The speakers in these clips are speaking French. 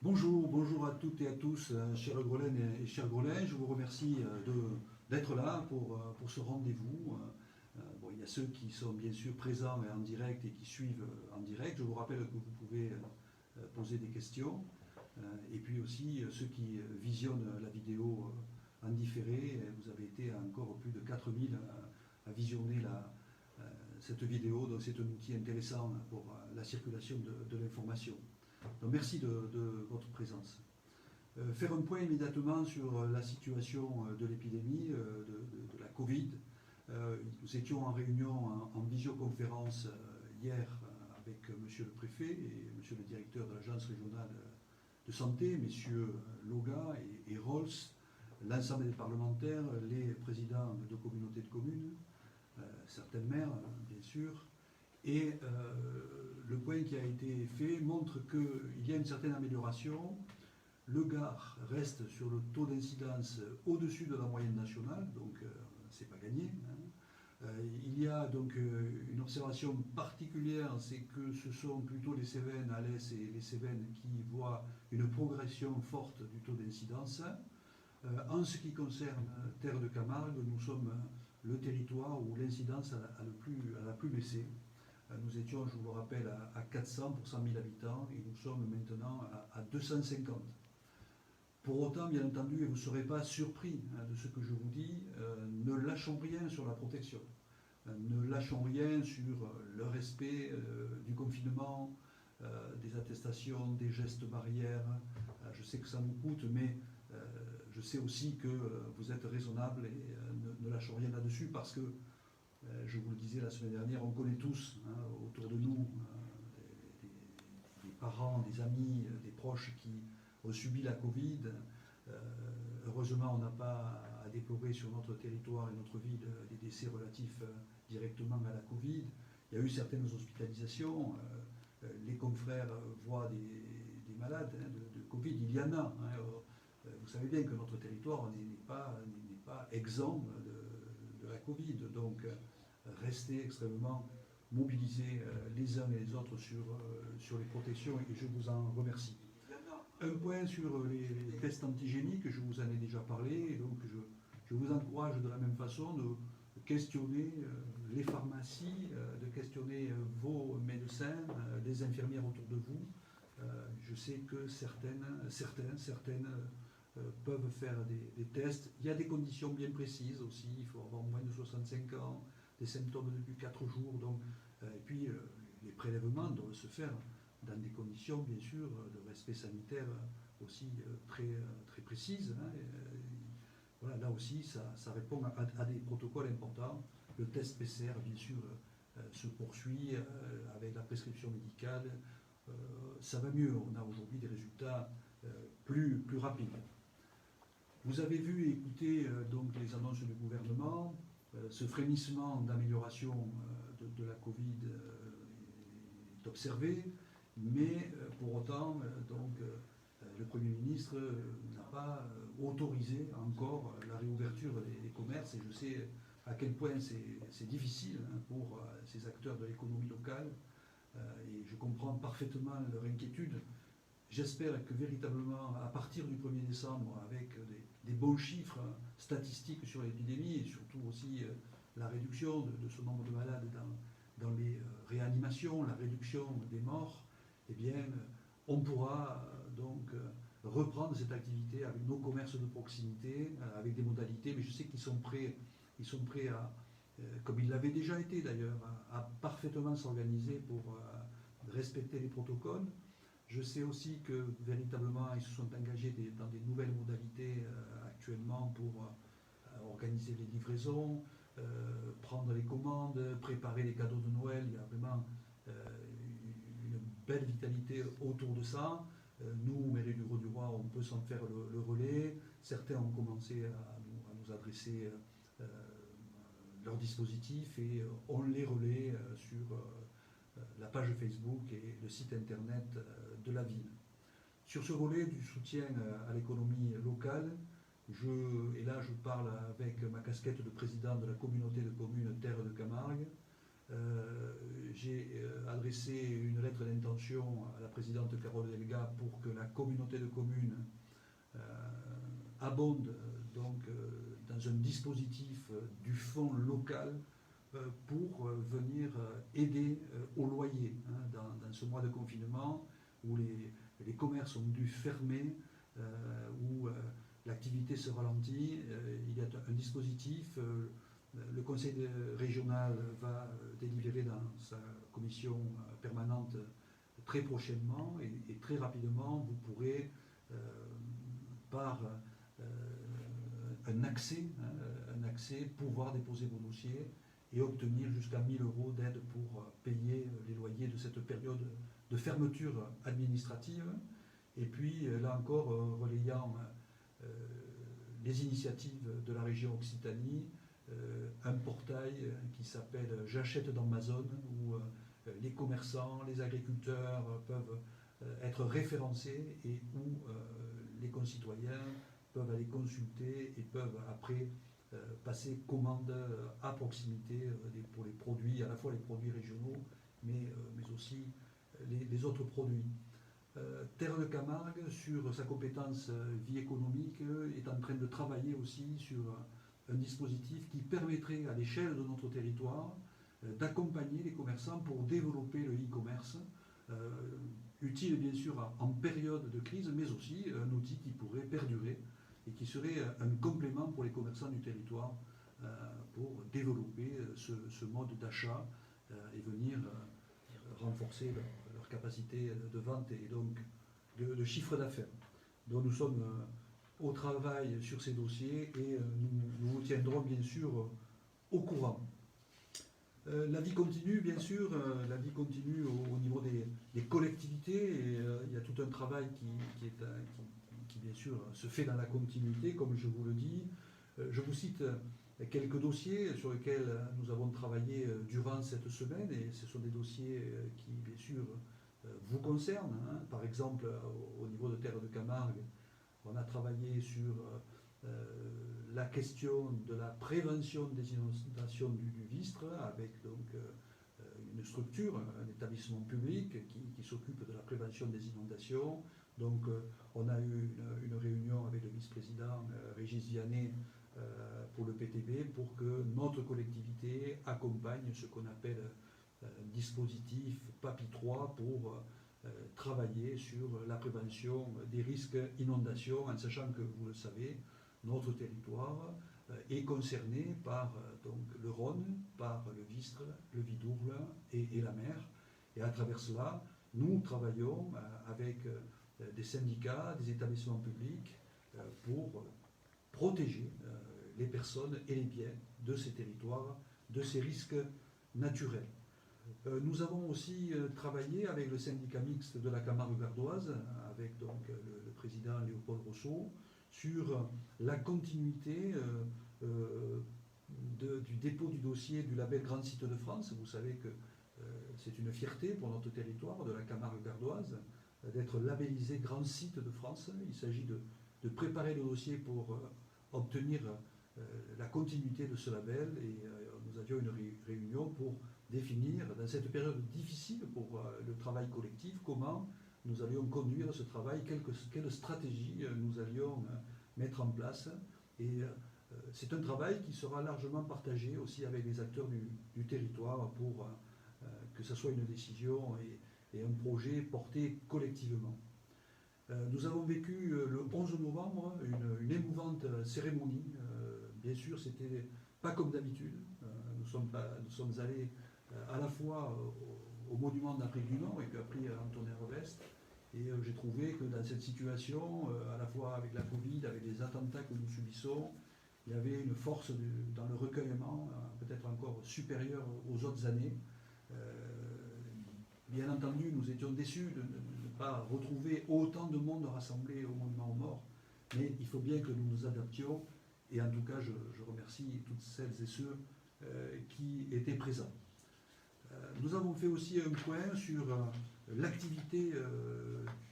Bonjour à toutes et à tous, chers Grolènes et chers Grolènes. Je vous remercie d'être là pour ce rendez-vous. Bon, il y a ceux qui sont bien sûr présents et en direct et qui suivent en direct. Je vous rappelle que vous pouvez poser des questions. Et puis aussi ceux qui visionnent la vidéo en différé. Vous avez été encore plus de 4000 à visionner cette vidéo. Donc c'est un outil intéressant pour la circulation de l'information. Donc merci de votre présence. Faire un point immédiatement sur la situation de l'épidémie de la Covid. Nous étions en réunion en visioconférence hier avec monsieur le préfet et monsieur le directeur de l'agence régionale de santé, messieurs Loga et Rolls, l'ensemble des parlementaires, les présidents de communautés de communes, certaines maires bien sûr. Et le point qui a été fait montre qu'il y a une certaine amélioration. Le Gard reste sur le taux d'incidence au-dessus de la moyenne nationale, donc c'est pas gagné. Il y a donc une observation particulière, c'est que ce sont plutôt les Cévennes, Alès et les Cévennes qui voient une progression forte du taux d'incidence. En ce qui concerne Terre de Camargue, nous sommes le territoire où l'incidence a la plus baissé. Nous étions, je vous le rappelle, à 400 pour 100 000 habitants et nous sommes maintenant à 250. Pour autant, bien entendu, et vous ne serez pas surpris de ce que je vous dis, ne lâchons rien sur la protection. Ne lâchons rien sur le respect du confinement, des attestations, des gestes barrières. Je sais que ça nous coûte, mais je sais aussi que vous êtes raisonnable et ne lâchons rien là-dessus parce que je vous le disais la semaine dernière, on connaît tous autour de nous des parents, des amis, des proches qui ont subi la Covid. Heureusement, on n'a pas à déplorer sur notre territoire et notre ville des décès relatifs directement à la Covid. Il y a eu certaines hospitalisations. Les confrères voient des malades de Covid. Il y en a. Vous savez bien que notre territoire n'est pas exempt de la Covid. Donc, restez extrêmement mobilisés les uns et les autres sur les protections et je vous en remercie. Un point sur les tests antigéniques, je vous en ai déjà parlé, et donc je vous encourage de la même façon de questionner les pharmacies, de questionner vos médecins, les infirmières autour de vous. Je sais que certaines peuvent faire des tests. Il y a des conditions bien précises aussi, il faut avoir moins de 65 ans, des symptômes depuis 4 jours, donc, et puis les prélèvements doivent se faire dans des conditions bien sûr de respect sanitaire aussi très précises. Voilà, là aussi ça répond à des protocoles importants. Le test PCR bien sûr se poursuit avec la prescription médicale. Ça va mieux, on a aujourd'hui des résultats plus rapides. Vous avez vu et écouté donc les annonces du gouvernement. Ce frémissement d'amélioration de la Covid est observé, mais pour autant, le Premier ministre n'a pas autorisé encore la réouverture des commerces, et je sais à quel point c'est difficile pour ces acteurs de l'économie locale, et je comprends parfaitement leur inquiétude. J'espère que véritablement, à partir du 1er décembre, avec des bons chiffres statistiques sur l'épidémie et surtout aussi la réduction de ce nombre de malades dans les réanimations, la réduction des morts, eh bien, on pourra donc reprendre cette activité avec nos commerces de proximité, avec des modalités, mais je sais qu'ils sont prêts à, comme ils l'avaient déjà été d'ailleurs, à parfaitement s'organiser pour respecter les protocoles. Je sais aussi que véritablement ils se sont engagés dans des nouvelles modalités actuellement pour organiser les livraisons, prendre les commandes, préparer les cadeaux de Noël. Il y a vraiment une belle vitalité autour de ça. Nous, mairie du Grau-du-Roi, on peut s'en faire le relais. Certains ont commencé à nous adresser leurs dispositifs et on les relaie sur la page Facebook et le site internet de la ville. Sur ce volet du soutien à l'économie locale, et là je parle avec ma casquette de président de la communauté de communes Terre de Camargue, J'ai adressé une lettre d'intention à la présidente Carole Delga pour que la communauté de communes abonde donc dans un dispositif du fonds local pour venir aider au loyer dans ce mois de confinement où les commerces ont dû fermer, où l'activité se ralentit. Il y a un dispositif, le conseil régional va délibérer dans sa commission permanente très prochainement et très rapidement vous pourrez par un accès pouvoir déposer vos dossiers et obtenir jusqu'à 1 000 € d'aide pour payer les loyers de cette période de fermeture administrative. Et puis là encore, relayant les initiatives de la région Occitanie, un portail qui s'appelle J'achète dans ma zone, où les commerçants, les agriculteurs peuvent être référencés et où les concitoyens peuvent aller consulter et peuvent après passer commande à proximité pour les produits, à la fois les produits régionaux, mais aussi les autres produits. Terre de Camargue, sur sa compétence vie économique, est en train de travailler aussi sur un dispositif qui permettrait à l'échelle de notre territoire d'accompagner les commerçants pour développer le e-commerce, utile bien sûr en période de crise, mais aussi un outil qui pourrait perdurer et qui serait un complément pour les commerçants du territoire pour développer ce mode d'achat et venir renforcer leur capacité de vente et donc de chiffre d'affaires. Donc nous sommes au travail sur ces dossiers et nous vous tiendrons bien sûr au courant. La vie continue, bien sûr, la vie continue au niveau des collectivités et il y a tout un travail qui bien sûr se fait dans la continuité, comme je vous le dis. Je vous cite quelques dossiers sur lesquels nous avons travaillé durant cette semaine et ce sont des dossiers qui bien sûr vous concernent. Par exemple, au niveau de Terre de Camargue, on a travaillé sur la question de la prévention des inondations du Vistre avec donc une structure, un établissement public qui s'occupe de la prévention des inondations. Donc on a eu une réunion avec le vice-président Régis Vianney pour le PTB pour que notre collectivité accompagne ce qu'on appelle dispositif PAPI 3 pour travailler sur la prévention des risques inondations, en sachant que, vous le savez, notre territoire est concerné par donc, le Rhône, par le Vistre, le Vidourle et la mer. Et à travers cela, nous travaillons avec des syndicats, des établissements publics pour protéger les personnes et les biens de ces territoires, de ces risques naturels. Nous avons aussi travaillé avec le syndicat mixte de la Camargue gardoise, avec donc le président Léopold Rousseau, sur la continuité du dépôt du dossier du label Grand Site de France. Vous savez que c'est une fierté pour notre territoire de la Camargue gardoise d'être labellisé Grand Site de France. Il s'agit de préparer le dossier pour obtenir la continuité de ce label et nous avions une réunion pour définir, dans cette période difficile pour le travail collectif, comment nous allions conduire ce travail, quelle stratégie nous allions mettre en place. Et c'est un travail qui sera largement partagé aussi avec les acteurs du territoire pour que ce soit une décision et un projet porté collectivement. Nous avons vécu le 11 novembre une émouvante cérémonie. Bien sûr, c'était pas comme d'habitude. Nous sommes allés à la fois au monument d'Afrique du Nord et puis après à Antonin-Revest. Et j'ai trouvé que dans cette situation, à la fois avec la Covid, avec les attentats que nous subissons, il y avait une force dans le recueillement, peut-être encore supérieure aux autres années. Bien entendu, nous étions déçus de ne pas retrouver autant de monde rassemblé au monument aux morts, mais il faut bien que nous nous adaptions. Et en tout cas, je remercie toutes celles et ceux qui étaient présents. Nous avons fait aussi un point sur l'activité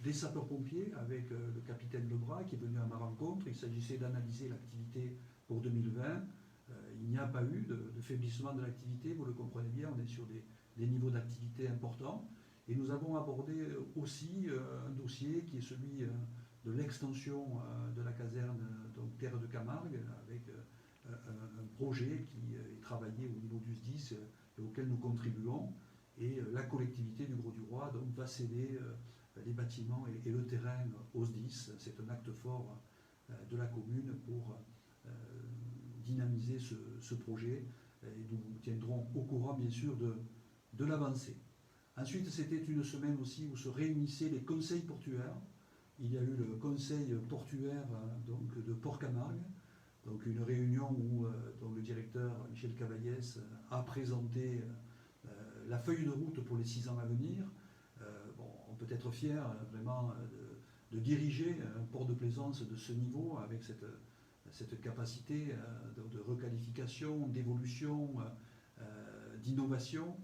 des sapeurs-pompiers avec le capitaine Lebras qui est venu à ma rencontre. Il s'agissait d'analyser l'activité pour 2020. il n'y a pas eu de faiblissement de l'activité, vous le comprenez bien, on est sur des niveaux d'activité importants. Et nous avons abordé aussi un dossier qui est celui de l'extension de la caserne donc Terre de Camargue, avec un projet qui est travaillé au niveau du SDIS et auquel nous contribuons. Et la collectivité du Grau-du-Roi donc, va céder les bâtiments et le terrain au SDIS. C'est un acte fort de la commune pour dynamiser ce projet. Et nous vous tiendrons au courant, bien sûr, de l'avancée. Ensuite, c'était une semaine aussi où se réunissaient les conseils portuaires. Il y a eu le conseil portuaire donc, de Port-Camargue, donc une réunion où donc, le directeur Michel Cavaillès a présenté la feuille de route pour les 6 ans à venir. Bon, on peut être fier vraiment de diriger un port de plaisance de ce niveau avec cette capacité de requalification, d'évolution, d'innovation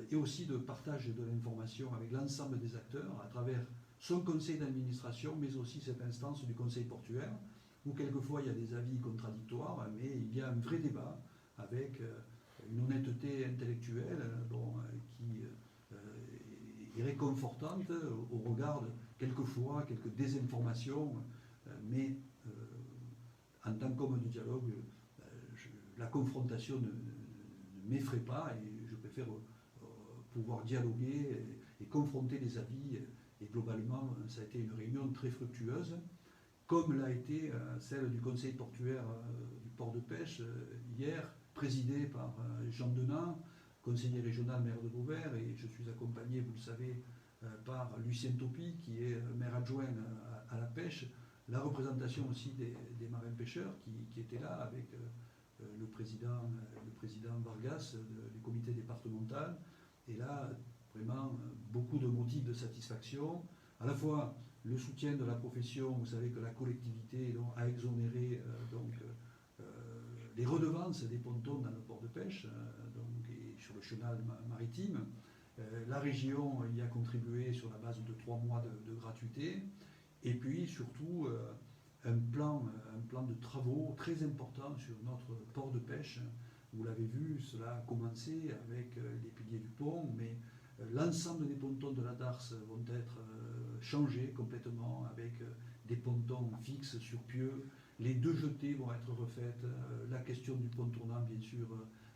et aussi de partage de l'information avec l'ensemble des acteurs à travers son conseil d'administration, mais aussi cette instance du conseil portuaire, où quelquefois il y a des avis contradictoires, mais il y a un vrai débat avec une honnêteté intellectuelle qui est réconfortante au regard de quelquefois quelques désinformations, mais en tant qu'homme de dialogue, la confrontation ne m'effraie pas et je préfère pouvoir dialoguer et confronter les avis. Et globalement, ça a été une réunion très fructueuse, comme l'a été celle du conseil portuaire du port de pêche hier, présidée par Jean Denat, conseiller régional maire de Vauvert, et je suis accompagné, vous le savez, par Lucien Topy, qui est maire adjoint à la pêche, la représentation aussi des marins pêcheurs qui étaient là avec le président Vargas du comité départemental. Et là, vraiment, beaucoup de motifs de satisfaction. À la fois le soutien de la profession, vous savez que la collectivité donc, a exonéré les redevances des pontons dans le port de pêche donc, et sur le chenal maritime. La région y a contribué sur la base de 3 mois de gratuité. Et puis surtout un plan de travaux très important sur notre port de pêche. Vous l'avez vu, cela a commencé avec les piliers du pont, mais l'ensemble des pontons de la Darse vont être changés complètement avec des pontons fixes sur pieux. Les 2 jetées vont être refaites. La question du pont tournant, bien sûr,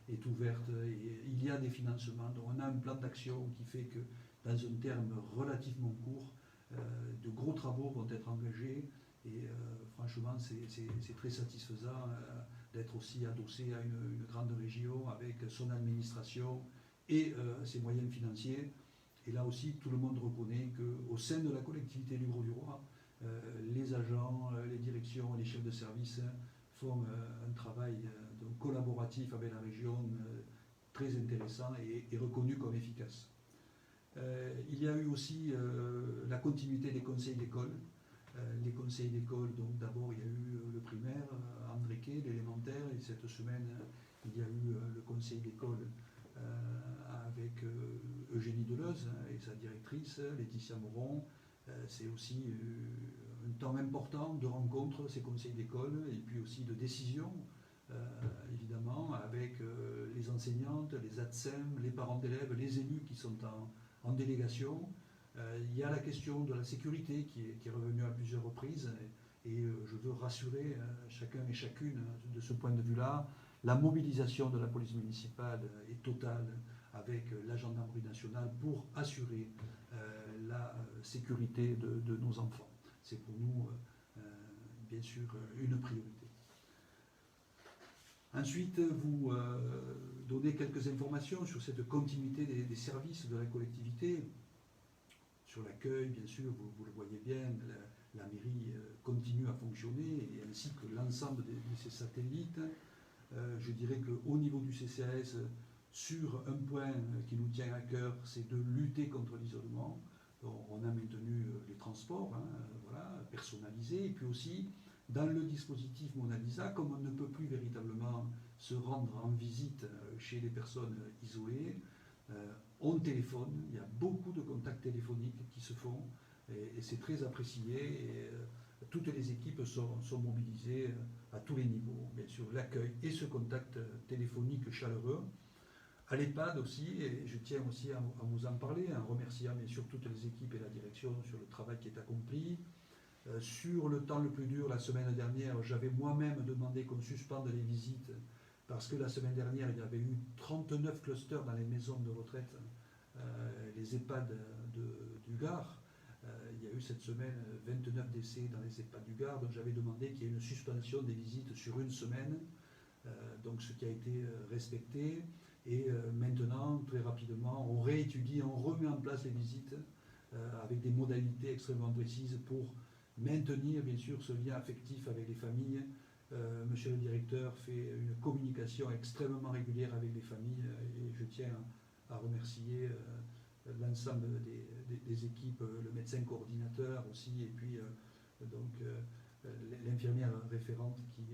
est ouverte. Et il y a des financements. Donc on a un plan d'action qui fait que, dans un terme relativement court, de gros travaux vont être engagés. Et franchement, c'est très satisfaisant d'être aussi adossé à une grande région avec son administration et ses moyens financiers. Et là aussi, tout le monde reconnaît qu'au sein de la collectivité du Grau-du-Roi, les agents, les directions et les chefs de service font un travail donc, collaboratif avec la région très intéressant et reconnu comme efficace. Il y a eu aussi la continuité des conseils d'école. Les conseils d'école, donc d'abord il y a eu le primaire, André Quay, l'élémentaire, et cette semaine il y a eu le conseil d'école avec Eugénie Deleuze et sa directrice, Laetitia Moron. C'est aussi un temps important de rencontre, ces conseils d'école, et puis aussi de décision, évidemment, avec les enseignantes, les ATSEM, les parents d'élèves, les élus qui sont en délégation. Il y a la question de la sécurité qui est revenue à plusieurs reprises et je veux rassurer chacun et chacune de ce point de vue-là. La mobilisation de la police municipale est totale avec la gendarmerie nationale pour assurer la sécurité de nos enfants. C'est pour nous, bien sûr, une priorité. Ensuite, vous donnez quelques informations sur cette continuité des services de la collectivité. Sur l'accueil, bien sûr, vous le voyez bien, la mairie continue à fonctionner, et ainsi que l'ensemble de ces satellites. Je dirais qu'au niveau du CCAS, sur un point qui nous tient à cœur, c'est de lutter contre l'isolement. On a maintenu les transports voilà, personnalisés, et puis aussi dans le dispositif Mona Lisa, comme on ne peut plus véritablement se rendre en visite chez les personnes isolées, on téléphone, il y a beaucoup de contacts téléphoniques qui se font et c'est très apprécié et toutes les équipes sont mobilisées à tous les niveaux, bien sûr, l'accueil et ce contact téléphonique chaleureux. À l'EHPAD aussi, et je tiens aussi à vous en parler, en remerciant bien sûr toutes les équipes et la direction sur le travail qui est accompli. Sur le temps le plus dur, la semaine dernière, j'avais moi-même demandé qu'on suspende les visites parce que la semaine dernière, il y avait eu 39 clusters dans les maisons de retraite, les EHPAD du Gard. Il y a eu cette semaine 29 décès dans les EHPAD du Gard, donc j'avais demandé qu'il y ait une suspension des visites sur une semaine, donc ce qui a été respecté. Et maintenant, très rapidement, on réétudie, on remet en place les visites avec des modalités extrêmement précises pour maintenir bien sûr ce lien affectif avec les familles. Monsieur le directeur fait une communication extrêmement régulière avec les familles et je tiens à remercier l'ensemble des équipes, le médecin coordinateur aussi, et puis l'infirmière référente qui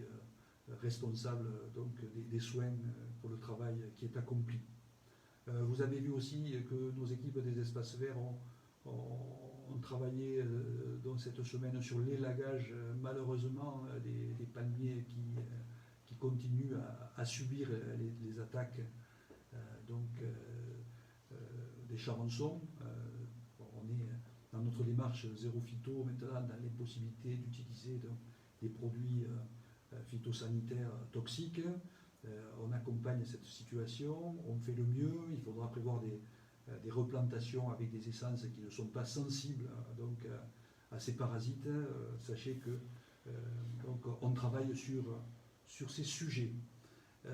responsable donc des soins pour le travail qui est accompli. Vous avez vu aussi que nos équipes des espaces verts ont travaillé donc cette semaine sur l'élagage, malheureusement, des palmiers qui continuent à subir les attaques des charançons. On est dans notre démarche zéro phyto maintenant dans les possibilités d'utiliser des produits phytosanitaires toxiques. On accompagne cette situation, on fait le mieux. Il faudra prévoir des replantations avec des essences qui ne sont pas sensibles donc, à ces parasites. Sachez que donc, on travaille sur ces sujets.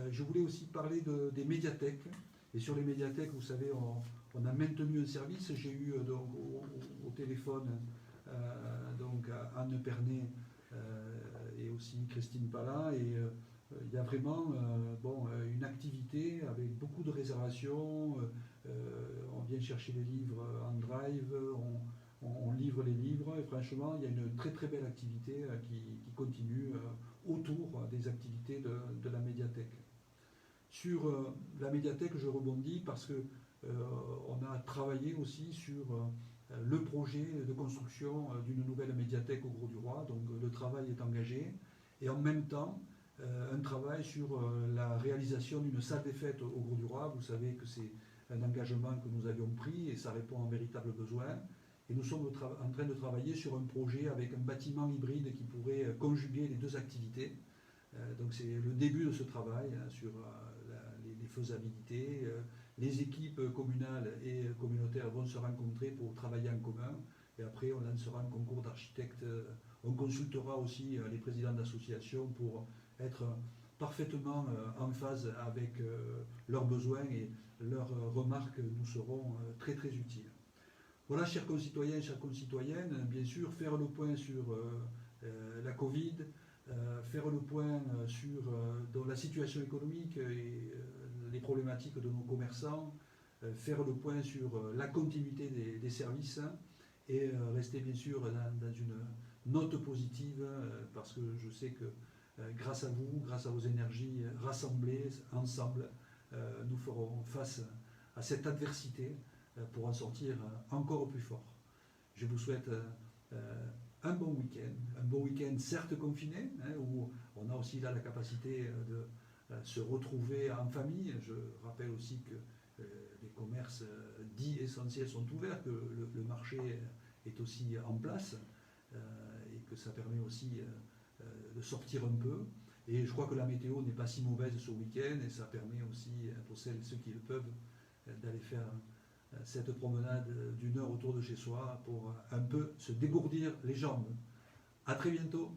Je voulais aussi parler des médiathèques. Et sur les médiathèques, vous savez, on a maintenu un service. J'ai eu donc, au téléphone donc, Anne Pernet et aussi Christine Pala. Et il y a vraiment une activité avec beaucoup de réservations. On vient chercher les livres en drive, on livre les livres. Et franchement, il y a une très très belle activité qui continue autour des activités de la médiathèque. Sur la médiathèque, je rebondis parce que on a travaillé aussi sur le projet de construction d'une nouvelle médiathèque au Grau du Roi. Donc le travail est engagé. Et en même temps, un travail sur la réalisation d'une salle des fêtes au Grau du Roi. Vous savez que c'est un engagement que nous avions pris et ça répond à un véritable besoin. Et nous sommes en train de travailler sur un projet avec un bâtiment hybride qui pourrait conjuguer les deux activités. Donc c'est le début de ce travail sur les faisabilités. Les équipes communales et communautaires vont se rencontrer pour travailler en commun. Et après, on lancera un concours d'architectes. On consultera aussi les présidents d'associations pour être parfaitement en phase avec leurs besoins et leurs remarques nous seront très très utiles. Voilà, chers concitoyens, chères concitoyennes, bien sûr, faire le point sur la Covid, faire le point sur la situation économique et les problématiques de nos commerçants, faire le point sur la continuité des services et rester bien sûr dans une note positive parce que je sais que grâce à vous, grâce à vos énergies rassemblées ensemble, nous ferons face à cette adversité pour en sortir encore plus fort. Je vous souhaite un bon week-end certes confiné, où on a aussi là la capacité de se retrouver en famille. Je rappelle aussi que les commerces dits essentiels sont ouverts, que le marché est aussi en place et que ça permet aussi de sortir un peu. Et je crois que la météo n'est pas si mauvaise ce week-end et ça permet aussi pour celles et ceux qui le peuvent d'aller faire cette promenade d'une heure autour de chez soi pour un peu se dégourdir les jambes. À très bientôt.